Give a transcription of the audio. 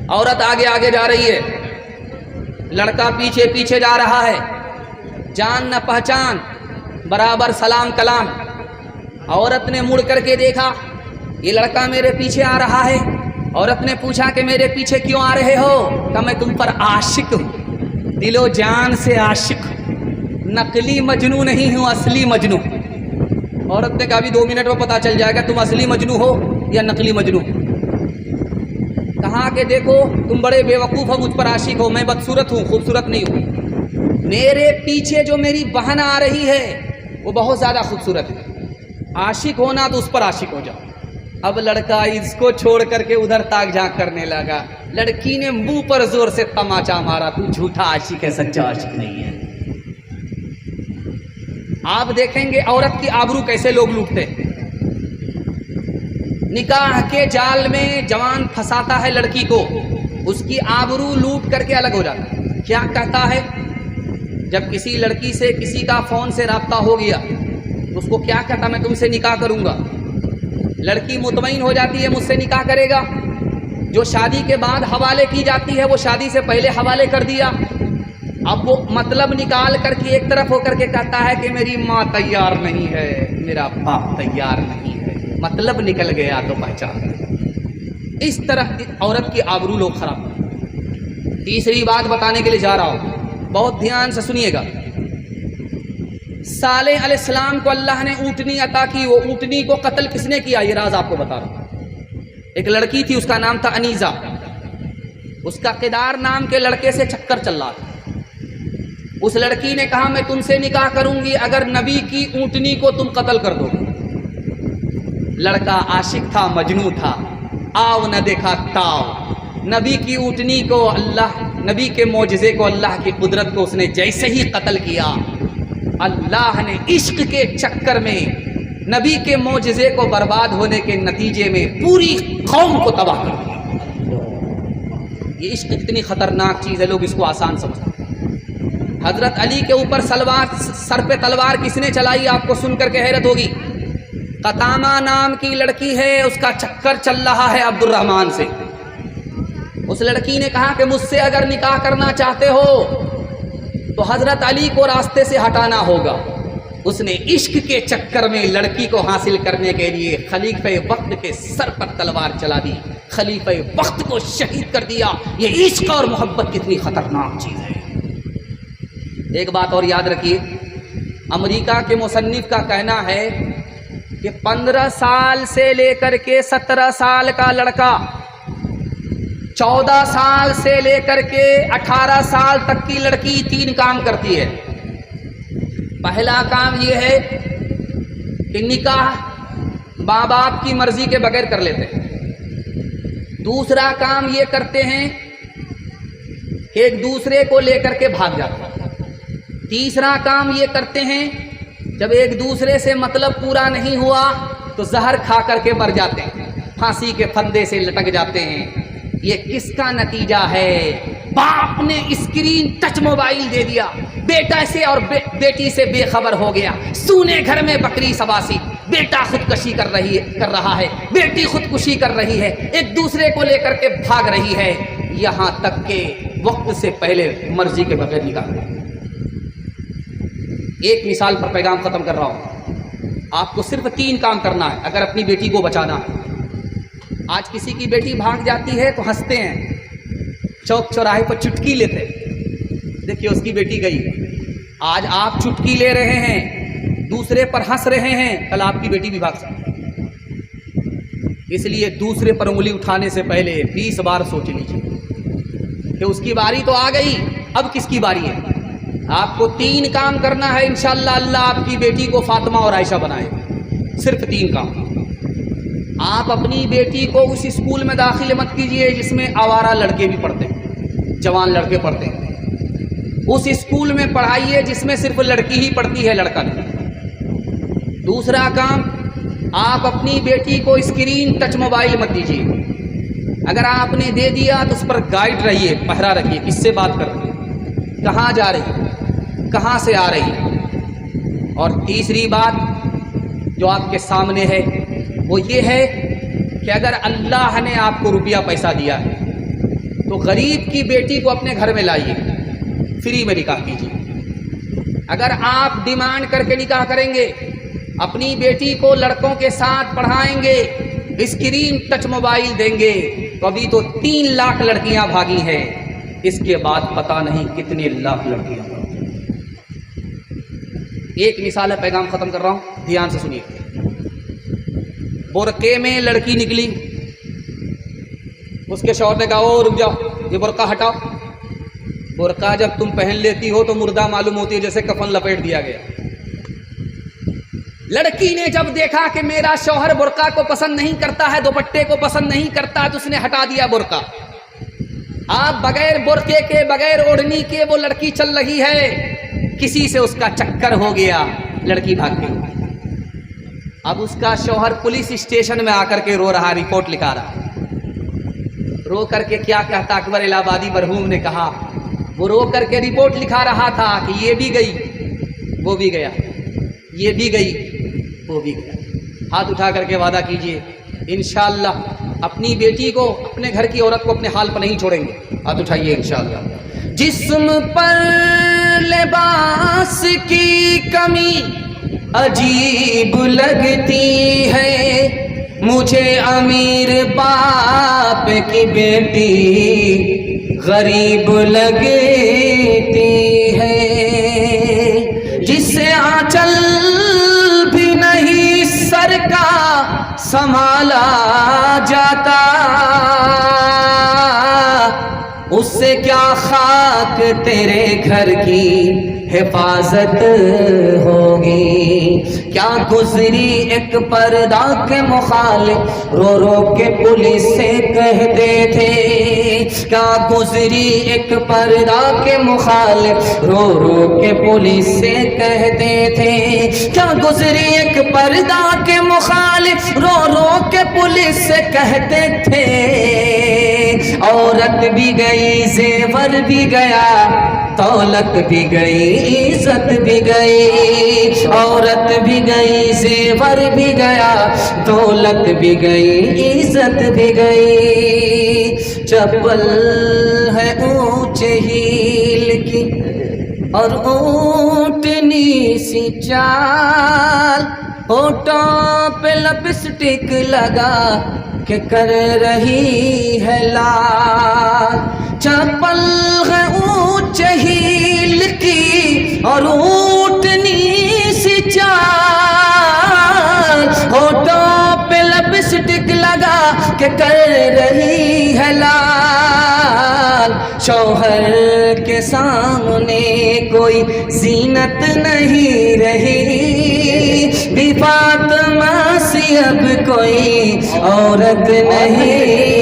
عورت آگے آگے جا رہی ہے، لڑکا پیچھے پیچھے جا رہا ہے، جان نہ پہچان، برابر سلام کلام۔ عورت نے مڑ کر کے دیکھا یہ لڑکا میرے پیچھے آ رہا ہے۔ عورت نے پوچھا کہ میرے پیچھے کیوں آ رہے ہو؟ کہا میں تم پر عاشق ہوں، دل و جان سے عاشق ہوں، نقلی مجنو نہیں ہوں، اصلی مجنو۔ عورت نے کہا بھی 2 منٹ میں پتہ چل جائے گا تم اصلی مجنو ہو یا نقلی مجنو۔ کہا کہ دیکھو تم بڑے بے وقوف ہو، مجھ پر عاشق ہو، میں بدصورت ہوں، خوبصورت نہیں ہوں۔ میرے پیچھے جو میری بہن آ رہی ہے وہ بہت زیادہ خوبصورت ہے، عاشق ہونا تو اس پر عاشق ہو جاؤ۔ اب لڑکا اس کو چھوڑ کر کے ادھر تاک جھانک کرنے لگا۔ لڑکی نے منہ پر زور سے تماچا مارا، تو جھوٹا عاشق ہے، سچا عاشق نہیں ہے۔ آپ دیکھیں گے عورت کی آبرو کیسے لوگ لوٹتے ہیں۔ نکاح کے جال میں جوان پھنساتا ہے لڑکی کو، اس کی آبرو لوٹ کر کے الگ ہو جاتا ہے۔ کیا کہتا ہے؟ جب کسی لڑکی سے کسی کا فون سے رابطہ ہو گیا تو اس کو کیا کہتا؟ میں تم سے نکاح کروں گا۔ لڑکی مطمئن ہو جاتی ہے مجھ سے نکاح کرے گا۔ جو شادی کے بعد حوالے کی جاتی ہے وہ شادی سے پہلے حوالے کر دیا۔ اب وہ مطلب نکال کر کے ایک طرف ہو کر کے کہتا ہے کہ میری ماں تیار نہیں ہے، میرا باپ تیار نہیں ہے۔ مطلب نکل گیا تو پہچان۔ اس طرح عورت کی آبرو لوگ خراب کرتے۔ تیسری بات بتانے کے لیے جا رہا ہوں، بہت دھیان سے سنیے گا۔ صالح علیہ السلام کو اللہ نے اونٹنی عطا کی، وہ اونٹنی کو قتل کس نے کیا؟ یہ راز آپ کو بتا رہا ہوں۔ ایک لڑکی تھی، اس کا نام تھا انیزہ، اس کا قدار نام کے لڑکے سے چکر چل رہا تھا۔ اس لڑکی نے کہا میں تم سے نکاح کروں گی اگر نبی کی اونٹنی کو تم قتل کر دو۔ لڑکا عاشق تھا، مجنوں تھا، آؤ نہ دیکھا تاؤ۔ نبی کی اونٹنی کو اللہ، نبی کے معجزے کو، اللہ کی قدرت کو اس نے جیسے ہی قتل کیا، اللہ نے عشق کے چکر میں نبی کے معجزے کو برباد ہونے کے نتیجے میں پوری قوم کو تباہ کر دیا۔ یہ عشق اتنی خطرناک چیز ہے، لوگ اس کو آسان سمجھتے ہیں۔ حضرت علی کے اوپر سر پہ تلوار کس نے چلائی؟ آپ کو سن کر کے حیرت ہوگی۔ قطامہ نام کی لڑکی ہے، اس کا چکر چل رہا ہے عبد الرحمن سے۔ اس لڑکی نے کہا کہ مجھ سے اگر نکاح کرنا چاہتے ہو تو حضرت علی کو راستے سے ہٹانا ہوگا۔ اس نے عشق کے چکر میں لڑکی کو حاصل کرنے کے لیے خلیفہ وقت کے سر پر تلوار چلا دی، خلیفہ وقت کو شہید کر دیا۔ یہ عشق اور محبت کتنی خطرناک چیز ہے۔ ایک بات اور یاد رکھیے، امریکہ کے مصنف کا کہنا ہے کہ 15 سال سے لے کر کے 17 سال کا لڑکا، 14 سال سے لے کر کے 18 سال تک کی لڑکی 3 کام کرتی ہے۔ پہلا کام یہ ہے کہ نکاح ماں باپ کی مرضی کے بغیر کر لیتے ہیں۔ دوسرا کام یہ کرتے ہیں کہ ایک دوسرے کو لے کر کے بھاگ جاتے ہیں۔ تیسرا کام یہ کرتے ہیں جب ایک دوسرے سے مطلب پورا نہیں ہوا تو زہر کھا کر کے مر جاتے ہیں، پھانسی کے پھندے سے لٹک جاتے ہیں۔ یہ کس کا نتیجہ ہے؟ باپ نے اسکرین ٹچ موبائل دے دیا، بیٹا سے اور بیٹی سے بے خبر ہو گیا، سونے گھر میں بکری سباسی، بیٹا خودکشی کر رہا ہے، بیٹی خودکشی کر رہی ہے، ایک دوسرے کو لے کر کے بھاگ رہی ہے، یہاں تک کہ وقت سے پہلے مرضی کے بغیر نکاح۔ ایک مثال پر پیغام ختم کر رہا ہوں۔ آپ کو صرف 3 کام کرنا ہے اگر اپنی بیٹی کو بچانا ہے۔ آج کسی کی بیٹی بھاگ جاتی ہے تو ہنستے ہیں، چوک چوراہے پر چٹکی لیتے ہیں، دیکھیے اس کی بیٹی گئی۔ آج آپ چٹکی لے رہے ہیں، دوسرے پر ہنس رہے ہیں، کل آپ کی بیٹی بھی بھاگ سکتی ہے۔ اس لیے دوسرے پر انگلی اٹھانے سے پہلے 20 بار سوچ لیجیے کہ اس کی باری تو آ گئی، اب کس کی باری ہے۔ آپ کو 3 کام کرنا ہے، انشاءاللہ اللہ آپ کی بیٹی کو فاطمہ اور عائشہ بنائے گا۔ صرف 3 کام۔ آپ اپنی بیٹی کو اس اسکول میں داخل مت کیجیے جس میں آوارہ لڑکے بھی پڑھتے ہیں، جوان لڑکے پڑھتے ہیں۔ اس اسکول میں پڑھائیے جس میں صرف لڑکی ہی پڑھتی ہے، لڑکا نہیں۔ دوسرا کام، آپ اپنی بیٹی کو اسکرین ٹچ موبائل مت دیجیے۔ اگر آپ نے دے دیا تو اس پر گائیڈ رہیے، پہرا رکھیے، کس سے بات کر رہی ہے، کہاں جا رہی ہے، کہاں سے آ رہی ہے۔ اور تیسری بات جو آپ کے سامنے ہے وہ یہ ہے کہ اگر اللہ نے آپ کو روپیہ پیسہ دیا ہے تو غریب کی بیٹی کو اپنے گھر میں لائیے، فری میں نکاح کیجیے۔ اگر آپ ڈیمانڈ کر کے نکاح کریں گے، اپنی بیٹی کو لڑکوں کے ساتھ پڑھائیں گے، اسکرین ٹچ موبائل دیں گے، تو ابھی تو 3 لاکھ لڑکیاں بھاگی ہیں، اس کے بعد پتہ نہیں کتنے لاکھ لڑکیاں بھاگی۔ ایک مثال ہے، پیغام ختم کر رہا ہوں، دھیان سے سنیے۔ برقعے میں لڑکی نکلی، اس کے شوہر نے کہا او رک جاؤ، یہ برقع ہٹاؤ۔ برقع جب تم پہن لیتی ہو تو مردہ معلوم ہوتی ہے، جیسے کفن لپیٹ دیا گیا۔ لڑکی نے جب دیکھا کہ میرا شوہر برقع کو پسند نہیں کرتا ہے، دوپٹے کو پسند نہیں کرتا، تو اس نے ہٹا دیا برقع۔ آپ بغیر برقعے کے، بغیر اوڑھنی کے وہ لڑکی چل رہی ہے، کسی سے اس کا چکر ہو گیا، لڑکی بھاگ گئی۔ اب اس کا شوہر پولیس اسٹیشن میں آ کر کے رو رہا، رپورٹ لکھا رہا۔ رو کر کے کیا کہتا، اکبر الہ آبادی مرحوم نے کہا، وہ رو کر کے رپورٹ لکھا رہا تھا کہ یہ بھی گئی، وہ بھی گیا، یہ بھی گئی، وہ بھی گیا۔ ہاتھ اٹھا کر کے وعدہ کیجئے انشاءاللہ اپنی بیٹی کو، اپنے گھر کی عورت کو اپنے حال پر نہیں چھوڑیں گے۔ ہاتھ اٹھائیے انشاءاللہ۔ جسم پر لباس کی کمی عجیب لگتی ہے، مجھے امیر باپ کی بیٹی غریب لگتی ہے، جسے آنچل بھی نہیں سر کا سنبھالا جاتا، اس سے کیا خاک تیرے گھر کی حفاظت ہوگی۔ کیا گزری ایک پردہ کے مخالف رو رو کے پولیس سے کہتے تھے، کیا گزری ایک پردہ کے مخالف رو رو کے پولیس سے کہتے تھے، کیا گزری ایک پردہ کے مخالف رو رو کے پولیس سے کہتے تھے، عورت بھی گئی زیور بھی گیا، دولت بھی گئی عزت بھی گئی، عورت بھی گئی زیور بھی گیا، دولت بھی گئی عزت بھی گئی۔ چپل ہے اونچے ہیل کی اور اونٹنی سی چال، ہونٹوں پہ لپسٹک لگا کہ کر رہی ہے لال۔ چپل ہے اونچے ہیل کی اور اونٹنی سی چال، ہونٹوں پہ لپسٹک لگا کہ کر رہی ہے لال۔ شوہر کے سامنے کوئی زینت نہیں رہی، بی فاطمہ سی اب کوئی عورت نہیں